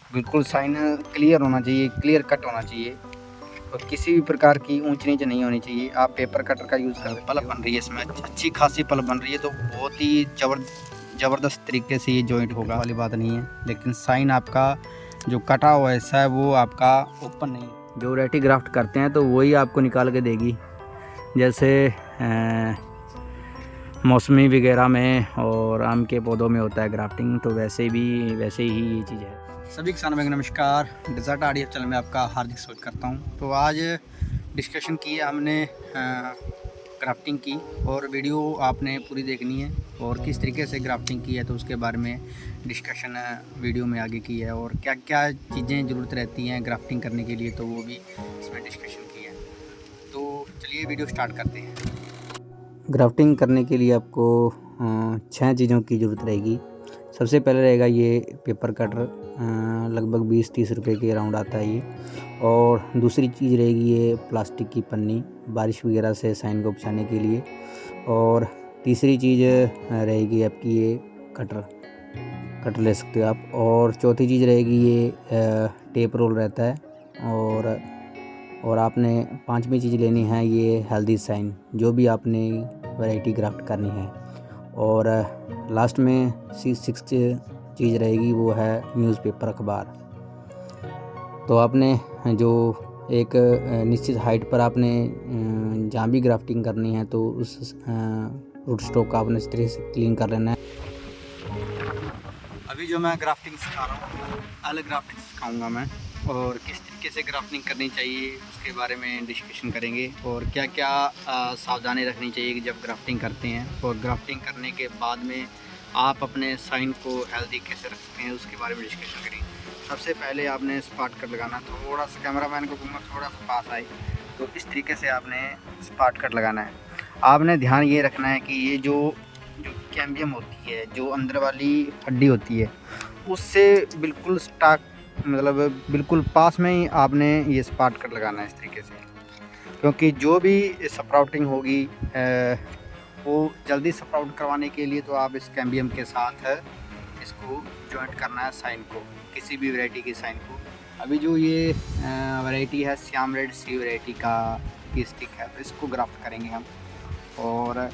बिल्कुल sign clear होना चाहिए, क्लियर कट होना चाहिए और किसी भी प्रकार की ऊंच नीच नहीं होनी चाहिए। आप पेपर कटर का यूज़ कर, पल्ब बन रही है इसमें, अच्छी खासी पल्ब बन रही है, तो बहुत ही ज़बरदस्त तरीके से ये जॉइंट होगा वाली बात नहीं है। लेकिन साइन आपका जो कटा हुआ हिस्सा है वो आपका ओपन नहीं है। जो वैरायटी ग्राफ्ट करते हैं तो वही आपको निकाल के देगी, जैसे मौसमी वगैरह में और आम के पौधों में होता है ग्राफ्टिंग, तो वैसे ही ये चीज़ है। सभी किसान भाई नमस्कार, डिज़र्ट आरडीएफ चैनल में आपका हार्दिक स्वागत करता हूं। तो आज डिस्कशन की है हमने ग्राफ्टिंग की, और वीडियो आपने पूरी देखनी है और किस तरीके से ग्राफ्टिंग की है तो उसके बारे में डिस्कशन वीडियो में आगे की है, और क्या क्या चीज़ें ज़रूरत रहती हैं ग्राफ्टिंग करने के लिए, तो वो भी इसमें डिस्कशन की है। तो चलिए वीडियो स्टार्ट करते हैं। ग्राफ्टिंग करने के लिए आपको 6 चीज़ों की ज़रूरत रहेगी। सबसे पहले रहेगा ये पेपर कटर, लगभग 20-30 रुपए के अराउंड आता है ये। और दूसरी चीज़ रहेगी ये प्लास्टिक की पन्नी, बारिश वगैरह से साइन को बचाने के लिए। और तीसरी चीज़ रहेगी आपकी ये कटर ले सकते हो आप। और चौथी चीज़ रहेगी ये टेप रोल रहता है। और आपने पांचवी चीज़ लेनी है ये हेल्दी साइन, जो भी आपने वैरायटी ग्राफ्ट करनी है। और लास्ट में सिक्स्थ चीज़ रहेगी वो है न्यूज़पेपर, अखबार। तो आपने जो एक निश्चित हाइट पर आपने जहाँ भी ग्राफ्टिंग करनी है तो उस रूट स्टॉक का आपने इस तरह से क्लीन कर लेना है। अभी जो मैं ग्राफ्टिंग सिखा रहा हूँ, अलग ग्राफ्टिंग सिखाऊंगा मैं, और किस तरीके से ग्राफ्टिंग करनी चाहिए उसके बारे में डिस्कशन करेंगे, और क्या क्या सावधानी रखनी चाहिए कि जब ग्राफ्टिंग करते हैं, और ग्राफ्टिंग करने के बाद में आप अपने साइन को हेल्दी कैसे रख सकते हैं उसके बारे में डिस्कशन करेंगे। सबसे पहले आपने स्पार्ट कट लगाना, थोड़ा सा कैमरामैन को कहूँगा थोड़ा सा पास आए, तो इस तरीके से आपने स्पार्ट कट लगाना है। आपने ध्यान ये रखना है कि ये जो कैम्बियम होती है, जो अंदर वाली हड्डी होती है, उससे बिल्कुल स्टार्ट मतलब बिल्कुल पास में ही आपने ये स्पार्ट कट लगाना है इस तरीके से, क्योंकि जो भी स्प्राउटिंग होगी वो जल्दी स्प्राउट करवाने के लिए तो आप इस कैम्बियम के साथ इसको जॉइंट करना है साइन को, किसी भी वैरायटी की साइन को। अभी जो ये वैरायटी है श्याम रेड सी वैरायटी की स्टिक है, तो इसको ग्राफ्ट करेंगे हम। और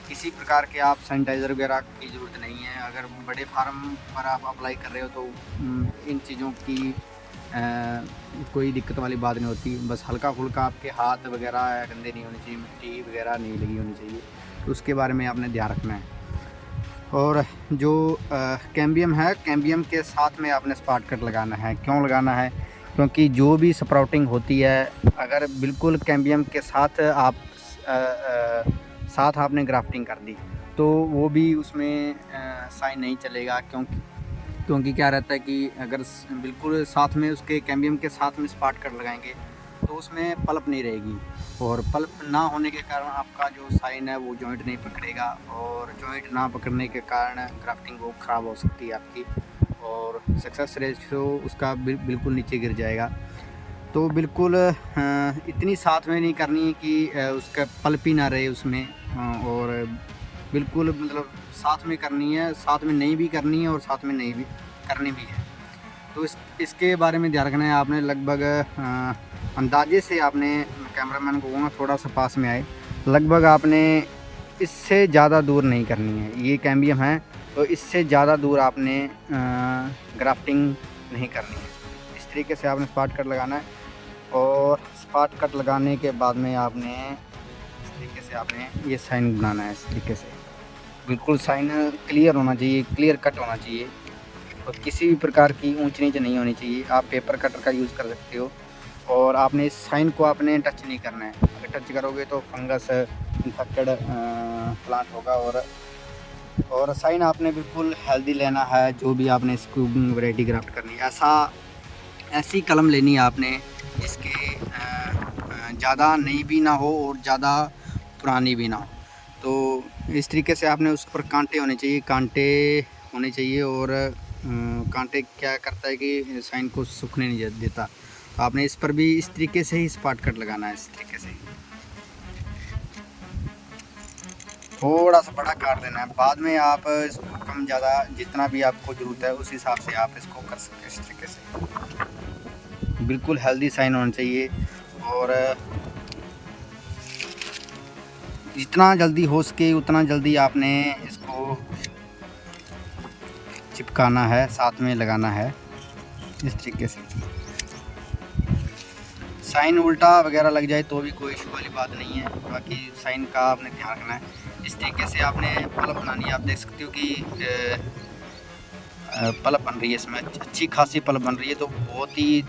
किसी प्रकार के आप सैनिटाइज़र वगैरह की ज़रूरत नहीं है। अगर बड़े फार्म पर आप अप्लाई कर रहे हो तो इन चीज़ों की कोई दिक्कत वाली बात नहीं होती। बस हल्का फुल्का आपके हाथ वगैरह गंदे नहीं होने चाहिए, मिट्टी वगैरह नहीं लगी होनी चाहिए, तो उसके बारे में आपने ध्यान रखना है। और जो कैम्बियम है, कैम्बियम के साथ में आपने स्पार्ट कट लगाना है। क्यों लगाना है? क्योंकि जो भी स्प्राउटिंग होती है, अगर बिल्कुल कैम्बियम के साथ आप साथ आपने ग्राफ्टिंग कर दी तो वो भी उसमें साइन नहीं चलेगा, क्योंकि क्या रहता है कि अगर बिल्कुल साथ में उसके कैम्बियम के साथ में स्पार्ट कट लगाएंगे तो उसमें पल्प नहीं रहेगी, और पल्प ना होने के कारण आपका जो साइन है वो जॉइंट नहीं पकड़ेगा, और जॉइंट ना पकड़ने के कारण ग्राफ्टिंग वो ख़राब हो सकती है आपकी, और सक्सेस रेशियो उसका बिल्कुल नीचे गिर जाएगा। तो बिल्कुल इतनी साथ में नहीं करनी है कि उसका पल्प ही ना रहे उसमें, और बिल्कुल मतलब साथ में करनी है, साथ में नहीं भी करनी है और साथ में नहीं भी करनी भी है। तो इसके बारे में ध्यान रखना है आपने। लगभग अंदाजे से आपने, कैमरामैन को कहूँगा थोड़ा सा पास में आए, लगभग आपने इससे ज़्यादा दूर नहीं करनी है। ये कैम्बियम है तो इससे ज़्यादा दूर आपने ग्राफ्टिंग नहीं करनी है। इस तरीके से आपने स्पार्ट कट लगाना है, और स्पार्ट कट लगाने के बाद में आपने इस तरीके से आपने ये साइन बनाना है। इस तरीके से बिल्कुल साइन क्लियर होना चाहिए, क्लियर कट होना चाहिए, और किसी भी प्रकार की ऊंच नीच नहीं होनी चाहिए। आप पेपर कटर का यूज़ कर सकते हो, और आपने इस साइन को आपने टच नहीं करना है। अगर टच करोगे तो फंगस इन्फेक्टेड प्लांट होगा, और साइन आपने बिल्कुल हेल्दी लेना है। जो भी आपने इसको वैरायटी ग्राफ्ट करनी है, ऐसी कलम लेनी है आपने जिसके ज़्यादा नई भी ना हो और ज़्यादा पुरानी भी ना हो। तो इस तरीके से आपने उस पर कांटे होने चाहिए, और कांटे क्या करता है कि साइन को सूखने नहीं देता। तो आपने इस पर भी इस तरीके से ही स्पार्ट कट लगाना है। इस तरीके से थोड़ा सा बड़ा काट देना है, बाद में आप इसको कम ज़्यादा जितना भी आपको ज़रूरत है उस हिसाब से आप इसको कर सकते हैं इस तरीके से। बिल्कुल हेल्दी साइन होना चाहिए। और जितना जल्दी हो सके उतना जल्दी आपने इसको चिपकाना है, साथ में लगाना है इस तरीके से। साइन उल्टा वगैरह लग जाए तो भी कोई इशू वाली बात नहीं है, बाकी साइन का आपने ध्यान रखना है। इस तरीके से आपने पलप बनानी है। आप देख सकते हो कि पलप बन रही है, इसमें अच्छी खासी पलप बन रही है, तो बहुत ही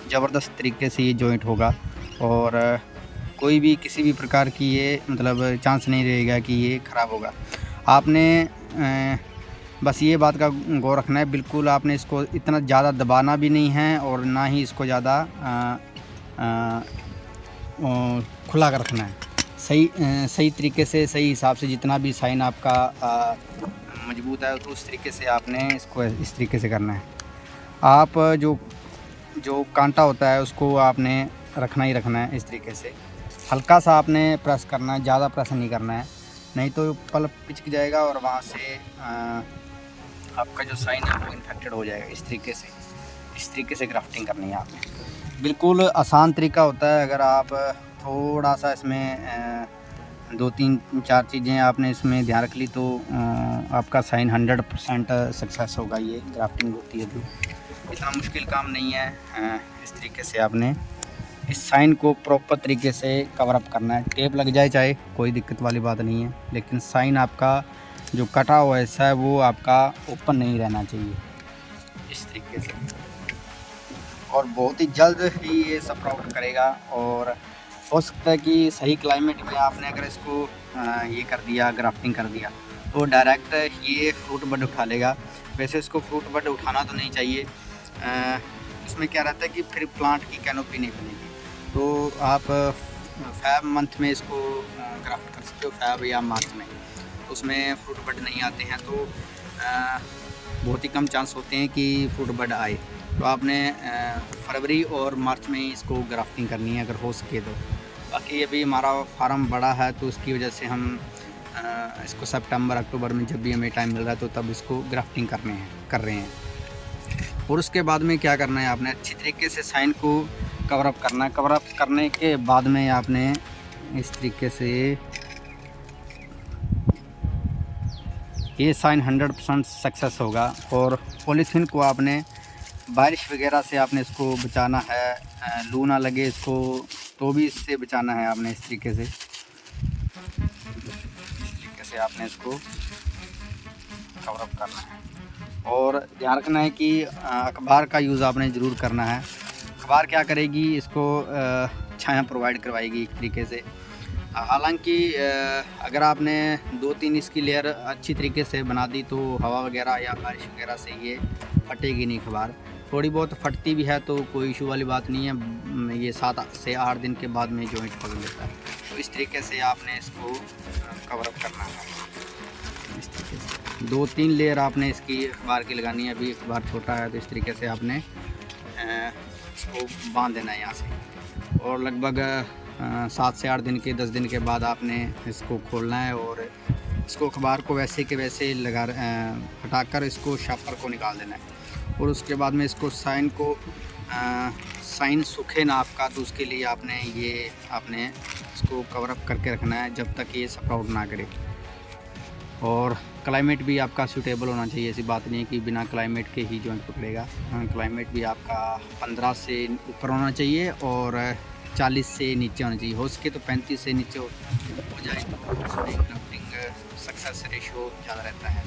ज़बरदस्त तरीके से ये जॉइंट होगा। और कोई भी किसी भी प्रकार की ये मतलब चांस नहीं रहेगा कि ये ख़राब होगा। आपने बस ये बात का गौर रखना है, बिल्कुल आपने इसको इतना ज़्यादा दबाना भी नहीं है और ना ही इसको ज़्यादा खुला कर रखना है। सही तरीके से, सही हिसाब से जितना भी साइन आपका मजबूत है तो उस तरीके से आपने इसको इस तरीके से करना है। आप जो कांटा होता है उसको आपने रखना ही रखना है इस तरीके से। हल्का सा आपने प्रेस करना है, ज़्यादा प्रेस नहीं करना है, नहीं तो पल्प पिचक जाएगा और वहाँ से आपका जो साइन है वो इन्फेक्टेड हो जाएगा। इस तरीके से ग्राफ्टिंग करनी है आपने। बिल्कुल आसान तरीका होता है। अगर आप थोड़ा सा इसमें 2-3-4 चीज़ें आपने इसमें ध्यान रख ली तो आपका साइन 100% सक्सेस होगा। ये ग्राफ्टिंग होती है तो इतना मुश्किल काम नहीं है। इस तरीके से आपने इस साइन को प्रॉपर तरीके से कवर अप करना है। टेप लग जाए चाहे, कोई दिक्कत वाली बात नहीं है, लेकिन साइन आपका जो कटा हुआ हिस्सा है वो आपका ओपन नहीं रहना चाहिए इस तरीके से। और बहुत ही जल्द ही ये स्प्राउट करेगा। और हो सकता है कि सही क्लाइमेट में आपने अगर इसको ये कर दिया, ग्राफ्टिंग कर दिया, तो डायरेक्ट ये फ्रूट बड उठा लेगा। वैसे इसको फ्रूट बड उठाना तो नहीं चाहिए। इसमें क्या रहता है कि फिर प्लांट की कैनोपी नहीं बनेगी। तो आप फैब मंथ में इसको ग्राफ्ट कर सकते हो, फैब या मार्च में। उसमें फ्रूट बड नहीं आते हैं तो बहुत ही कम चांस होते हैं कि फ्रूट बड आए। तो आपने फरवरी और मार्च में इसको ग्राफ्टिंग करनी है अगर हो सके तो। बाकी अभी हमारा फार्म बड़ा है तो उसकी वजह से हम इसको सितंबर अक्टूबर में जब भी हमें टाइम मिल रहा है तो तब इसको ग्राफ्टिंग कर रहे हैं। और उसके बाद में क्या करना है, आपने अच्छी तरीके से साइन को कवर अप करना है। कवर अप करने के बाद में आपने इस तरीके से ये साइन 100% सक्सेस होगा। और पॉलीथीन को आपने बारिश वगैरह से आपने इसको बचाना है, लू ना लगे इसको तो भी इससे बचाना है आपने। इस तरीके से आपने इसको कवर अप करना है। और ध्यान रखना है कि अखबार का यूज़ आपने ज़रूर करना है। अखबार क्या करेगी, इसको छाया प्रोवाइड करवाएगी एक तरीके से। हालांकि अगर आपने 2-3 इसकी लेयर अच्छी तरीके से बना दी तो हवा वगैरह या बारिश वगैरह से ये फटेगी नहीं अखबार। थोड़ी बहुत फटती भी है तो कोई इशू वाली बात नहीं है, ये 7 से 8 दिन के बाद में जॉइंट पकड़ लेता है। तो इस तरीके से आपने इसको कवर अप करना है। इस तरीके से 2-3 लेयर आपने इसकी अखबार की लगानी है। अभी अखबार छोटा है तो इस तरीके से आपने इसको बांध देना है यहाँ से। और लगभग 7 से 8 दिन के 10 दिन के बाद आपने इसको खोलना है और इसको अखबार को वैसे के वैसे हटाकर इसको शापर को निकाल देना है। और उसके बाद में इसको साइन सूखे ना आपका, तो उसके लिए आपने इसको कवर अप करके रखना है जब तक ये स्प्राउट ना करे। और क्लाइमेट भी आपका सूटेबल होना चाहिए। ऐसी बात नहीं है कि बिना क्लाइमेट के ही जॉइंट पकड़ेगा। क्लाइमेट भी आपका 15 से ऊपर होना चाहिए और 40 से नीचे होना चाहिए। हो सके तो 35 से नीचे हो जाए तो उसमें ग्राफ्टिंग सक्सेस रेशियो ज़्यादा रहता है।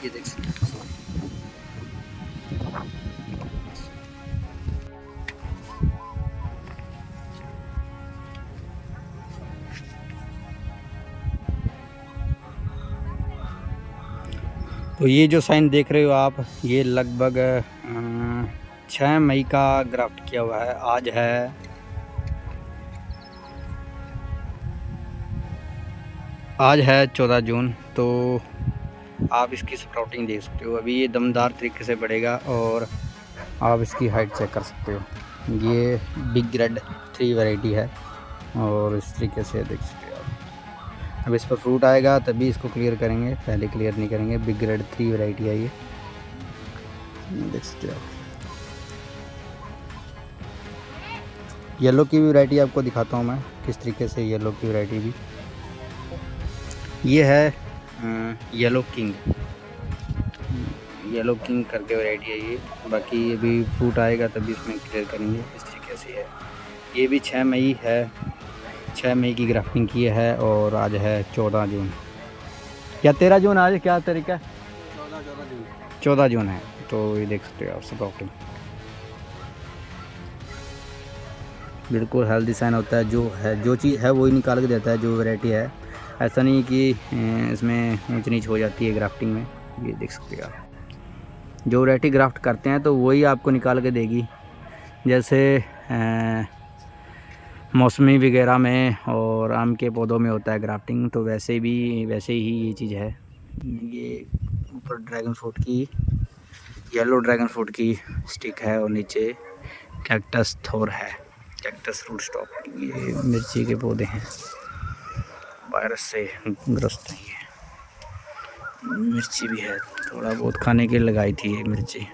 ये देख सकते हैं। तो ये जो साइन देख रहे हो आप, ये लगभग 6 मई का ग्राफ्ट किया हुआ है। आज है 14 जून। तो आप इसकी स्प्राउटिंग देख सकते हो। अभी ये दमदार तरीके से बढ़ेगा और आप इसकी हाइट चेक कर सकते हो। ये बिग रेड 3 वैरायटी है और इस तरीके से देख सकते हो। अब इस पर फ्रूट आएगा तभी इसको क्लियर करेंगे, पहले क्लियर नहीं करेंगे। बिग रेड 3 वैरायटी है ये, देख सकते हो आप। येलो की भी वैरायटी आपको दिखाता हूँ मैं किस तरीके से, येलो की वैरायटी भी। ये है येलो किंग, येलो किंग करके वैरायटी है ये। बाकी अभी फ्रूट आएगा तभी इसमें क्लियर करेंगे। इस तरीके से है। ये भी 6 मई है, 6 मई की ग्राफ्टिंग की है और आज है 14 जून या 13 जून, आज क्या तारीख है? 14 जून है। तो ये देख सकते हो आप स्प्राउटिंग, बिल्कुल हेल्दी साइन होता है। जो है, जो चीज़ है वही निकाल के देता है, जो वैरायटी है। ऐसा नहीं कि इसमें ऊंच नीच हो जाती है ग्राफ्टिंग में। ये देख सकते हो आप, जो वैरायटी ग्राफ्ट करते हैं तो वही आपको निकाल के देगी। जैसे मौसमी वगैरह में और आम के पौधों में होता है ग्राफ्टिंग, तो वैसे ही ये चीज़ है। ये ऊपर ड्रैगन फ्रूट की, येलो ड्रैगन फ्रूट की स्टिक है और नीचे कैक्टस थोर है, कैक्टस रूट स्टॉक। ये मिर्ची के पौधे हैं, वायरस से ग्रस्त हैं। ये मिर्ची भी है, थोड़ा बहुत खाने के लिए लगाई थी ये मिर्ची।